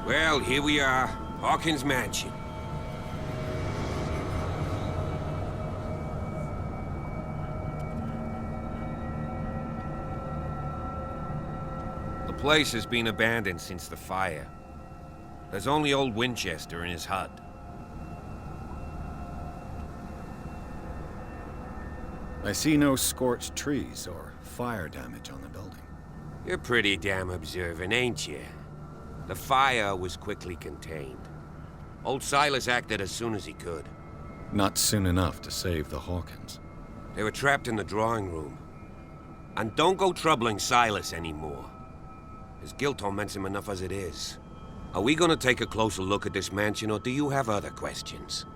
Well, here we are. Hawkins Mansion. The place has been abandoned since the fire. There's only old Winchester in his hut. I see no scorched trees or fire damage on the building. You're pretty damn observant, ain't you? The fire was quickly contained. Old Silas acted as soon as he could. Not soon enough to save the Hawkins. They were trapped in the drawing room. And don't go troubling Silas anymore. His guilt torments him enough as it is. Are we gonna take a closer look at this mansion, or do you have other questions?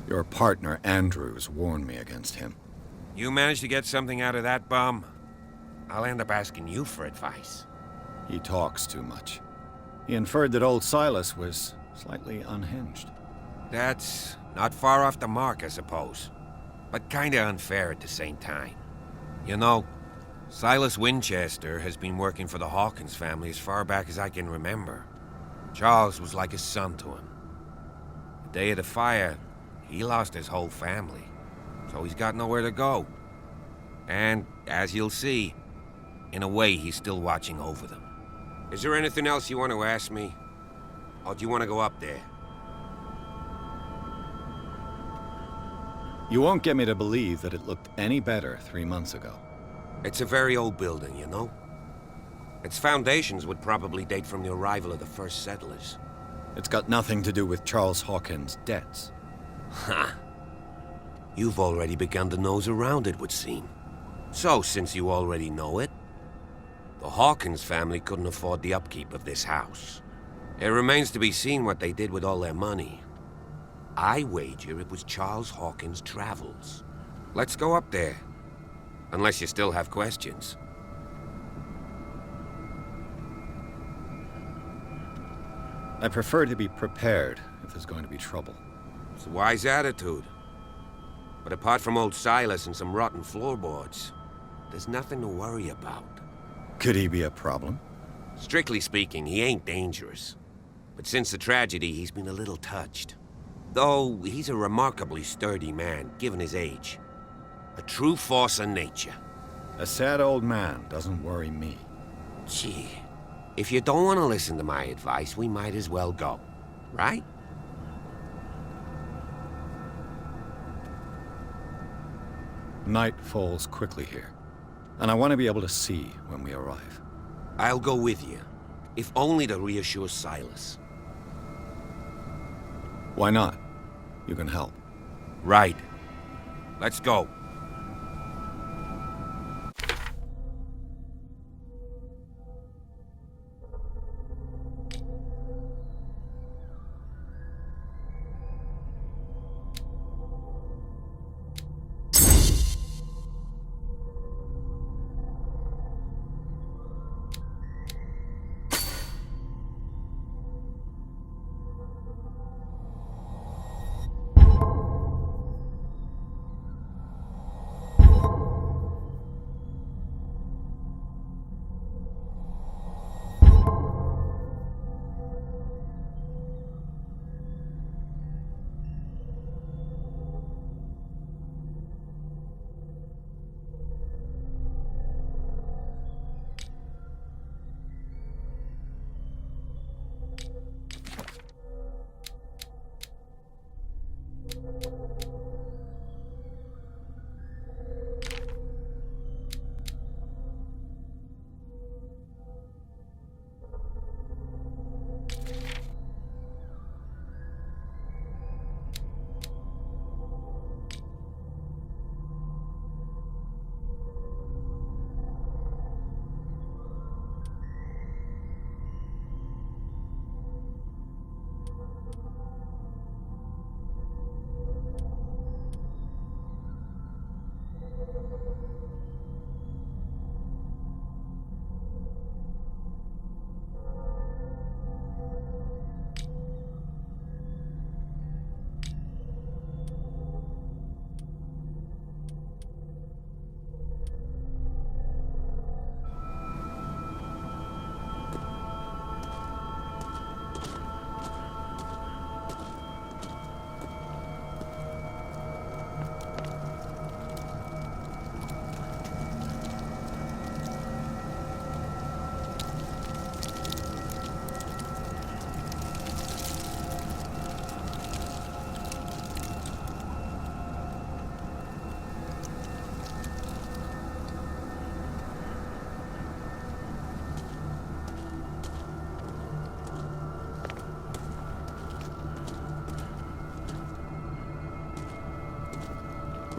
Your partner, Andrews, warned me against him. You managed to get something out of that bum? I'll end up asking you for advice. He talks too much. He inferred that old Silas was slightly unhinged. That's not far off the mark, I suppose. But kinda unfair at the same time. You know, Silas Winchester has been working for the Hawkins family as far back as I can remember. Charles was like a son to him. The day of the fire, he lost his whole family, so he's got nowhere to go. And, as you'll see, in a way, he's still watching over them. Is there anything else you want to ask me? Or do you want to go up there? You won't get me to believe that it looked any better 3 months ago. It's a very old building, you know? Its foundations would probably date from the arrival of the first settlers. It's got nothing to do with Charles Hawkins' debts. Ha! You've already begun to nose around, it would seem. So, since you already know it, the Hawkins family couldn't afford the upkeep of this house. It remains to be seen what they did with all their money. I wager it was Charles Hawkins' travels. Let's go up there. Unless you still have questions. I prefer to be prepared if there's going to be trouble. It's a wise attitude. But apart from old Silas and some rotten floorboards, there's nothing to worry about. Could he be a problem? Strictly speaking, he ain't dangerous. But since the tragedy, he's been a little touched. Though, he's a remarkably sturdy man, given his age. A true force of nature. A sad old man doesn't worry me. Gee, if you don't want to listen to my advice, we might as well go. Right? Night falls quickly here, and I want to be able to see when we arrive. I'll go with you, if only to reassure Silas. Why not? You can help. Right. Let's go.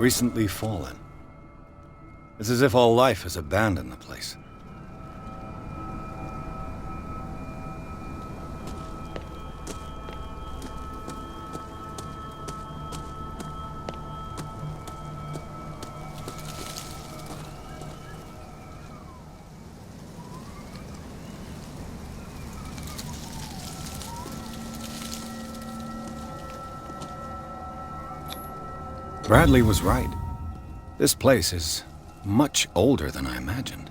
recently fallen. It's as if all life has abandoned the place. Bradley was right. This place is much older than I imagined,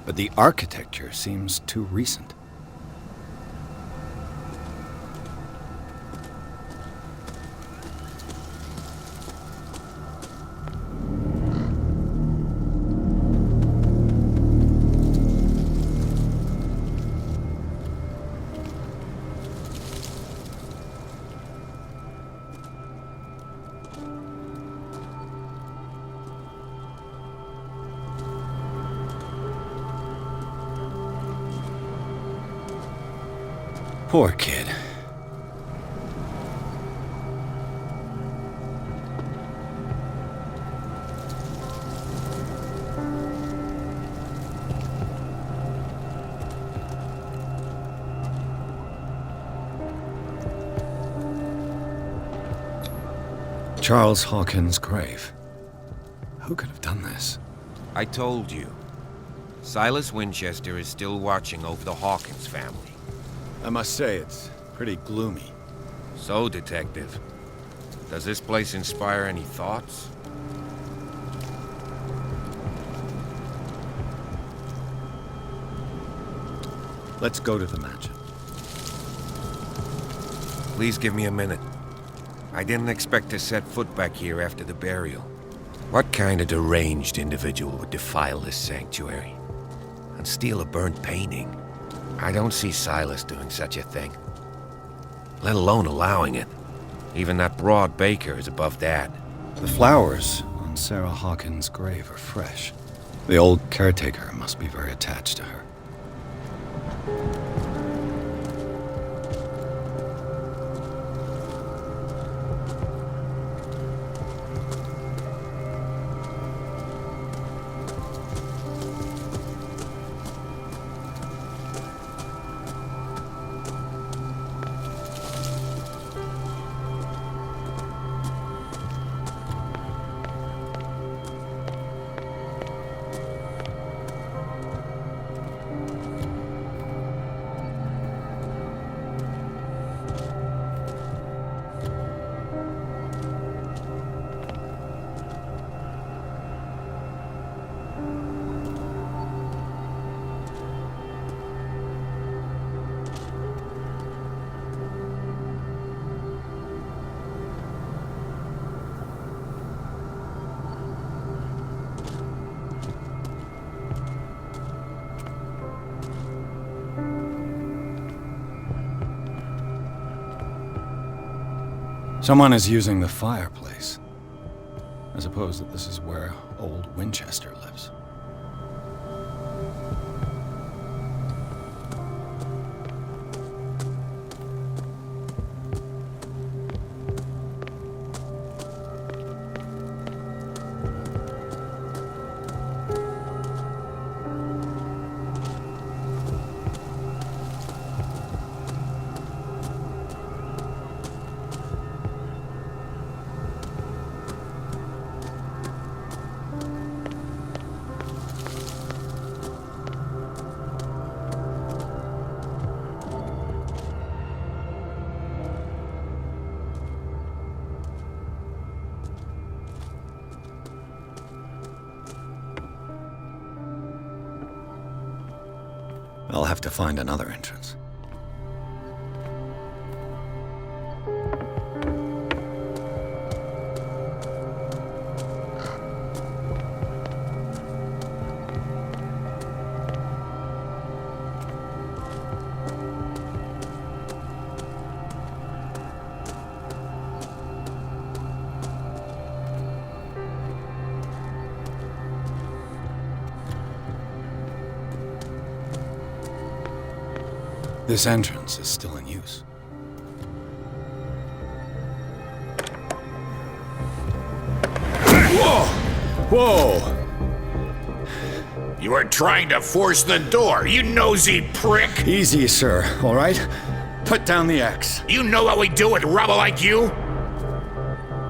but the architecture seems too recent. Poor kid. Charles Hawkins' grave. Who could have done this? I told you. Silas Winchester is still watching over the Hawkins family. I must say, it's pretty gloomy. So, Detective, does this place inspire any thoughts? Let's go to the mansion. Please give me a minute. I didn't expect to set foot back here after the burial. What kind of deranged individual would defile this sanctuary and steal a burnt painting? I don't see Silas doing such a thing, let alone allowing it. Even that broad baker is above that. The flowers on Sarah Hawkins' grave are fresh. The old caretaker must be very attached to her. Someone is using the fireplace. I suppose that this is where old Winchester lives. I'll have to find another entrance. This entrance is still in use. Whoa! Whoa! You are trying to force the door, you nosy prick! Easy, sir, all right? Put down the axe. You know what we do with rubble like you?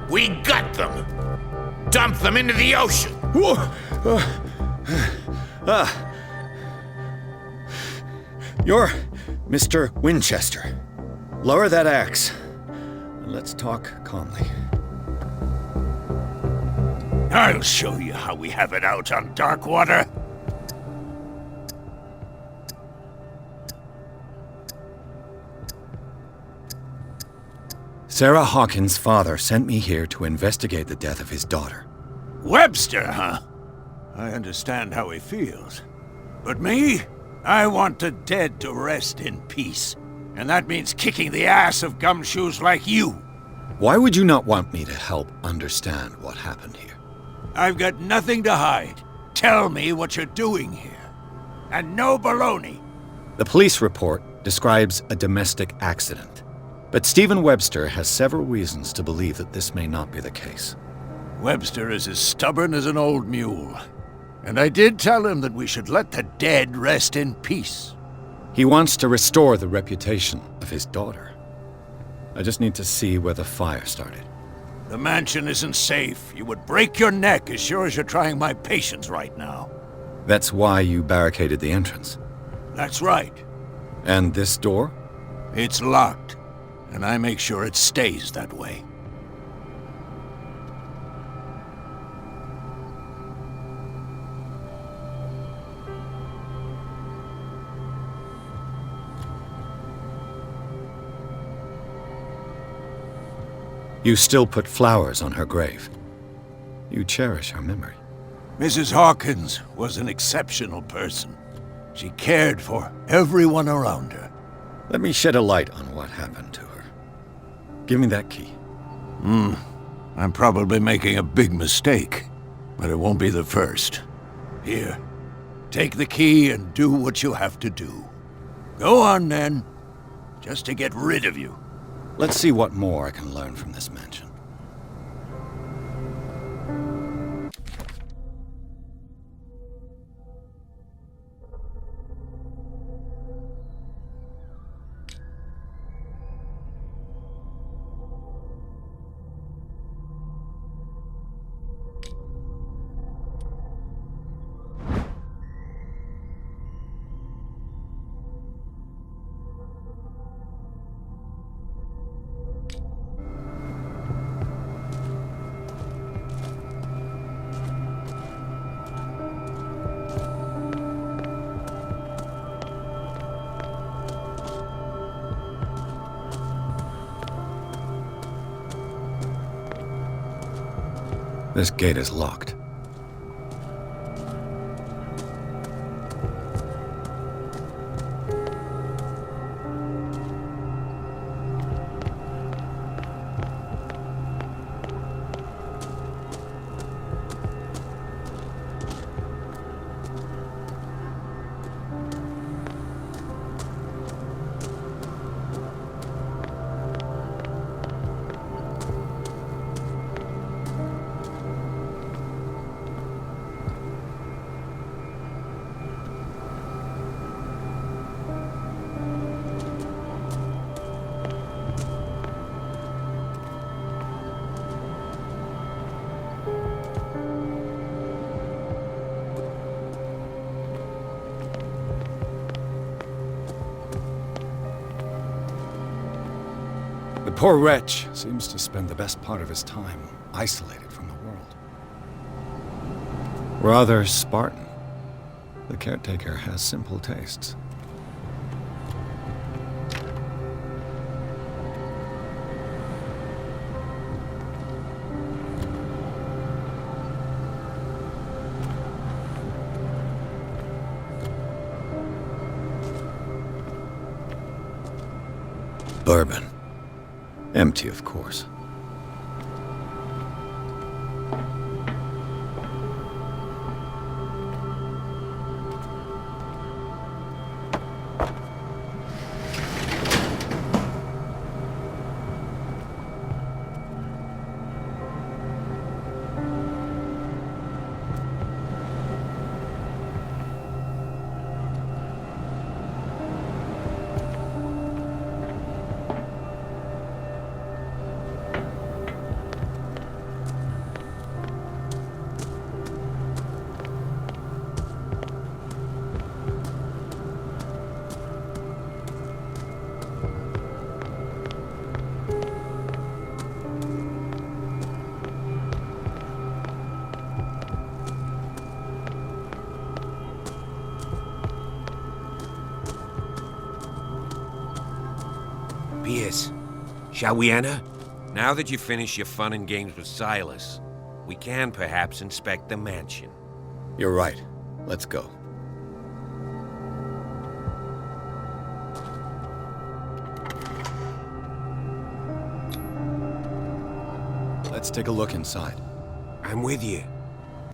We gut them. Dump them into the ocean. Whoa! You're Mr. Winchester. Lower that axe. And let's talk calmly. I'll show you how we have it out on Darkwater. Sarah Hawkins' father sent me here to investigate the death of his daughter. Webster, huh? I understand how he feels. But me? I want the dead to rest in peace. And that means kicking the ass of gumshoes like you. Why would you not want me to help understand what happened here? I've got nothing to hide. Tell me what you're doing here. And no baloney. The police report describes a domestic accident. But Stephen Webster has several reasons to believe that this may not be the case. Webster is as stubborn as an old mule. And I did tell him that we should let the dead rest in peace. He wants to restore the reputation of his daughter. I just need to see where the fire started. The mansion isn't safe. You would break your neck as sure as you're trying my patience right now. That's why you barricaded the entrance. That's right. And this door? It's locked, and I make sure it stays that way. You still put flowers on her grave. You cherish her memory. Mrs. Hawkins was an exceptional person. She cared for everyone around her. Let me shed a light on what happened to her. Give me that key. I'm probably making a big mistake, but it won't be the first. Here, take the key and do what you have to do. Go on, then. Just to get rid of you. Let's see what more I can learn from this mansion. This gate is locked. The poor wretch seems to spend the best part of his time isolated from the world. Rather Spartan. The caretaker has simple tastes. Bourbon. Empty, of course. Pierce, shall we enter? Now that you've finished your fun and games with Silas, we can perhaps inspect the mansion. You're right. Let's go. Let's take a look inside. I'm with you.